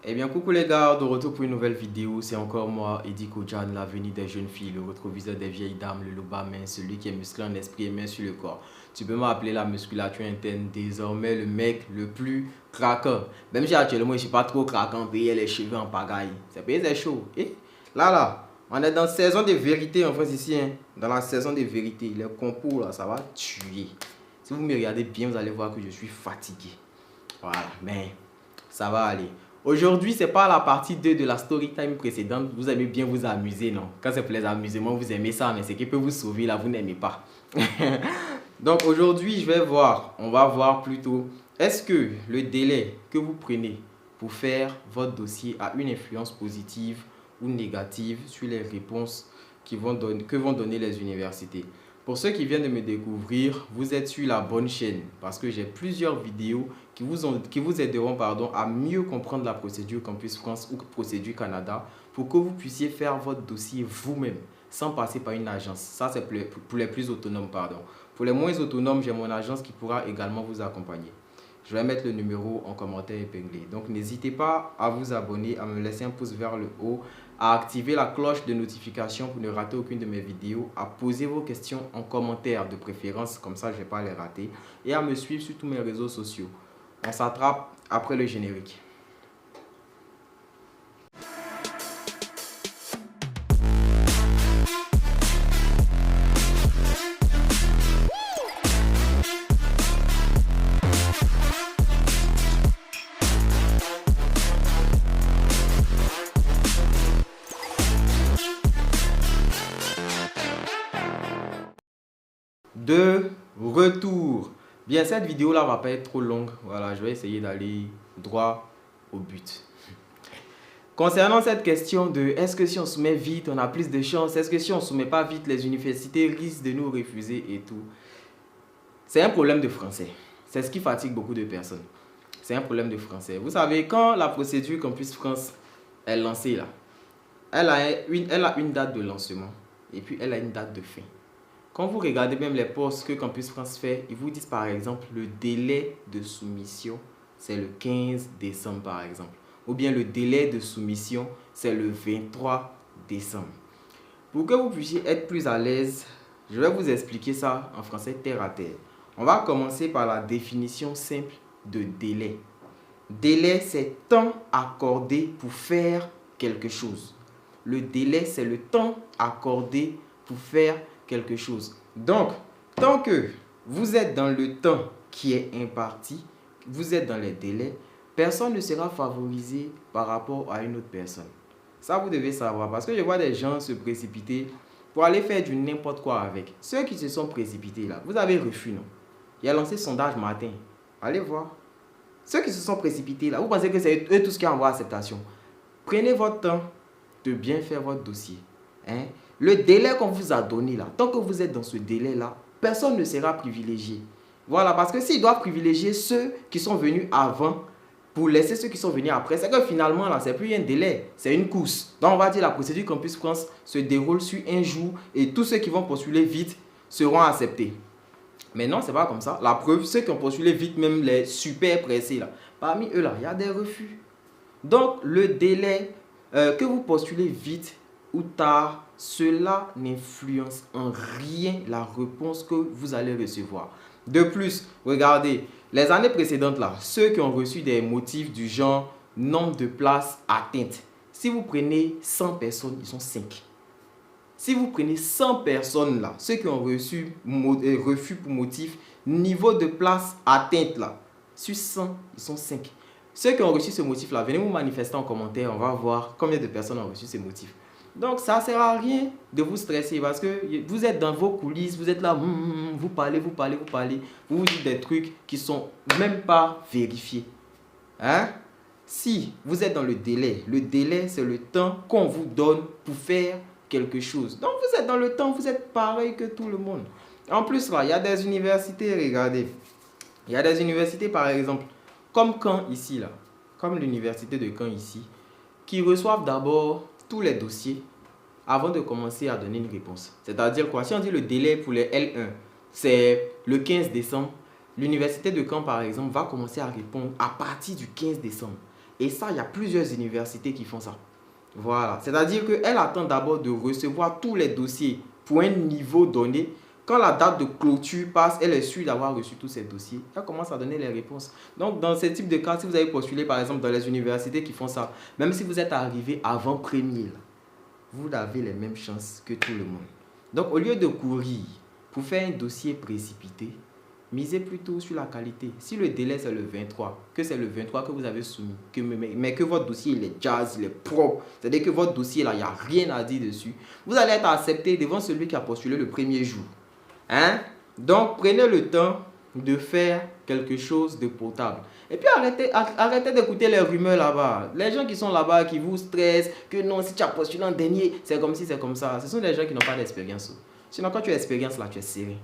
Eh bien, coucou les gars, de retour pour une nouvelle vidéo. C'est encore moi, Eddie Kojan, l'avenir des jeunes filles, le rétroviseur des vieilles dames, le loba mince, celui qui est musclé en esprit et main sur le corps. Tu peux m'appeler la musculature interne, désormais le mec le plus craquant. Même si actuellement je ne suis pas trop craquant, payer les cheveux en pagaille. C'est chaud. Et là, on est dans la saison des vérités en France ici. Hein. Dans la saison des vérités, les concours là, ça va tuer. Si vous me regardez bien, vous allez voir que je suis fatigué. Voilà, mais ça va aller. Aujourd'hui, c'est pas la partie 2 de la story time précédente. Vous aimez bien vous amuser, non? Quand c'est pour les amusements, vous aimez ça, mais ce qui peut vous sauver, là, vous n'aimez pas. Donc aujourd'hui, on va voir plutôt, est-ce que le délai que vous prenez pour faire votre dossier a une influence positive ou négative sur les réponses que vont donner les universités? Pour ceux qui viennent de me découvrir, vous êtes sur la bonne chaîne parce que j'ai plusieurs vidéos qui vous aideront à mieux comprendre la procédure Campus France ou procédure Canada pour que vous puissiez faire votre dossier vous-même sans passer par une agence. Ça, c'est pour les plus autonomes. Pour les moins autonomes, j'ai mon agence qui pourra également vous accompagner. Je vais mettre le numéro en commentaire épinglé. Donc, n'hésitez pas à vous abonner, à me laisser un pouce vers le haut, à activer la cloche de notification pour ne rater aucune de mes vidéos, à poser vos questions en commentaire de préférence, comme ça je ne vais pas les rater, et à me suivre sur tous mes réseaux sociaux. On s'attrape après le générique. De retour. Bien, cette vidéo là va pas être trop longue. Voilà, je vais essayer d'aller droit au but. Concernant cette question de est-ce que si on soumet vite, on a plus de chance? Est-ce que si on soumet pas vite, les universités risquent de nous refuser et tout? C'est un problème de français. C'est ce qui fatigue beaucoup de personnes. C'est un problème de français. Vous savez, quand la procédure Campus France est lancée là, elle a une date de lancement et puis elle a une date de fin. Quand vous regardez même les posts que Campus France fait, ils vous disent par exemple le délai de soumission, c'est le 15 décembre par exemple. Ou bien le délai de soumission, c'est le 23 décembre. Pour que vous puissiez être plus à l'aise, je vais vous expliquer ça en français terre à terre. On va commencer par la définition simple de délai. Délai, c'est temps accordé pour faire quelque chose. Le délai, c'est le temps accordé pour faire quelque chose. Donc, tant que vous êtes dans le temps qui est imparti, vous êtes dans les délais, personne ne sera favorisé par rapport à une autre personne. Ça, vous devez savoir parce que je vois des gens se précipiter pour aller faire du n'importe quoi avec. Ceux qui se sont précipités là, vous avez refus, non? Il a lancé sondage matin. Allez voir. Ceux qui se sont précipités là, vous pensez que c'est eux tous qui envoient acceptation? Prenez votre temps de bien faire votre dossier. Hein? Le délai qu'on vous a donné là, tant que vous êtes dans ce délai là, personne ne sera privilégié. Voilà, parce que s'ils doivent privilégier ceux qui sont venus avant pour laisser ceux qui sont venus après, c'est que finalement là, c'est plus un délai, c'est une course. Donc on va dire la procédure Campus France se déroule sur un jour et tous ceux qui vont postuler vite seront acceptés. Mais non, c'est pas comme ça. La preuve, ceux qui ont postulé vite, même les super pressés là, parmi eux là, il y a des refus. Donc le délai que vous postulez vite ou tard, cela n'influence en rien la réponse que vous allez recevoir. De plus, regardez, les années précédentes là, ceux qui ont reçu des motifs du genre nombre de places atteintes, si vous prenez 100 personnes, ils sont 5. Si vous prenez 100 personnes là, ceux qui ont reçu refus pour motif niveau de place atteinte là, sur 100, ils sont 5. Ceux qui ont reçu ce motif là, venez vous manifester en commentaire, on va voir combien de personnes ont reçu ce motif. Donc ça ne sert à rien de vous stresser parce que vous êtes dans vos coulisses, vous êtes là, vous parlez, vous vous dites des trucs qui ne sont même pas vérifiés. Hein? Si vous êtes dans le délai c'est le temps qu'on vous donne pour faire quelque chose. Donc vous êtes dans le temps, vous êtes pareil que tout le monde. En plus là, il y a des universités, regardez. Il y a des universités par exemple, comme Caen ici là, comme l'université de Caen ici, qui reçoivent d'abord tous les dossiers avant de commencer à donner une réponse. C'est-à-dire quoi? Si on dit le délai pour les L1, c'est le 15 décembre, l'université de Caen par exemple va commencer à répondre à partir du 15 décembre. Et ça, il y a plusieurs universités qui font ça. Voilà. C'est-à-dire qu'elle attend d'abord de recevoir tous les dossiers pour un niveau donné. Quand la date de clôture passe, elle est sûre d'avoir reçu tous ces dossiers. Elle commence à donner les réponses. Donc, dans ce type de cas, si vous avez postulé, par exemple, dans les universités qui font ça, même si vous êtes arrivé avant premier, vous avez les mêmes chances que tout le monde. Donc, au lieu de courir pour faire un dossier précipité, misez plutôt sur la qualité. Si le délai c'est le 23, que c'est le 23 que vous avez soumis, mais que votre dossier il est jazz, il est propre, c'est-à-dire que votre dossier là, il n'y a rien à dire dessus, vous allez être accepté devant celui qui a postulé le premier jour. Hein? Donc, prenez le temps de faire quelque chose de potable. Et puis, arrêtez d'écouter les rumeurs là-bas. Les gens qui sont là-bas, qui vous stressent, que non, si tu as postulé en dernier, c'est comme si, c'est comme ça. Ce sont des gens qui n'ont pas d'expérience. Sinon, quand tu as expérience là, tu es serré.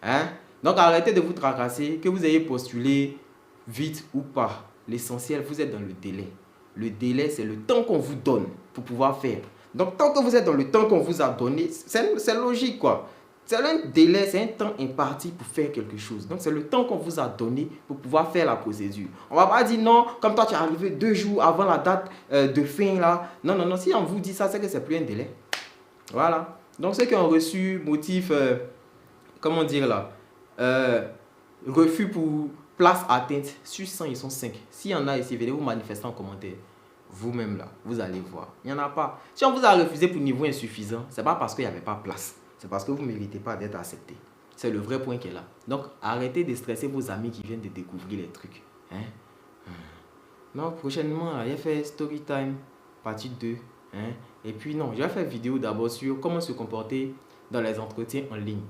Hein? Donc, arrêtez de vous tracasser, que vous ayez postulé vite ou pas. L'essentiel, vous êtes dans le délai. Le délai, c'est le temps qu'on vous donne pour pouvoir faire. Donc, tant que vous êtes dans le temps qu'on vous a donné, c'est logique, quoi. C'est un délai, c'est un temps imparti pour faire quelque chose. Donc, c'est le temps qu'on vous a donné pour pouvoir faire la procédure. On ne va pas dire non, comme toi, tu es arrivé 2 jours avant la date de fin, là. Non, non, non. Si on vous dit ça, c'est que c'est plus un délai. Voilà. Donc, ceux qui ont reçu motif, comment dire là, refus pour place atteinte, sur 100, ils sont 5. S'il y en a ici, venez vous manifester en commentaire. Vous-même là, vous allez voir. Il n'y en a pas. Si on vous a refusé pour niveau insuffisant, ce n'est pas parce qu'il n'y avait pas place. C'est parce que vous ne méritez pas d'être accepté. C'est le vrai point qui est là. Donc, arrêtez de stresser vos amis qui viennent de découvrir les trucs. Hein? Non, prochainement, il y a fait Story Time, partie 2. Hein? Et puis, non, je vais faire vidéo d'abord sur comment se comporter dans les entretiens en ligne.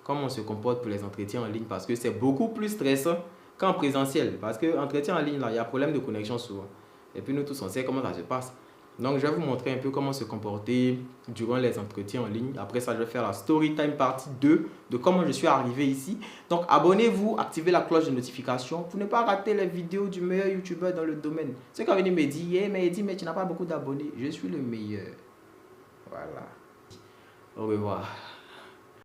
Comment on se comporte pour les entretiens en ligne, parce que c'est beaucoup plus stressant qu'en présentiel. Parce que entretien en ligne, là, il y a problème de connexion souvent. Et puis, nous tous, on sait comment ça se passe. Donc, je vais vous montrer un peu comment se comporter durant les entretiens en ligne. Après ça, je vais faire la story time partie 2 de comment je suis arrivé ici. Donc, abonnez-vous, activez la cloche de notification pour ne pas rater les vidéos du meilleur youtubeur dans le domaine. Ceux qui ont venu me dire, hey, mais tu n'as pas beaucoup d'abonnés. Je suis le meilleur. Voilà. Au revoir.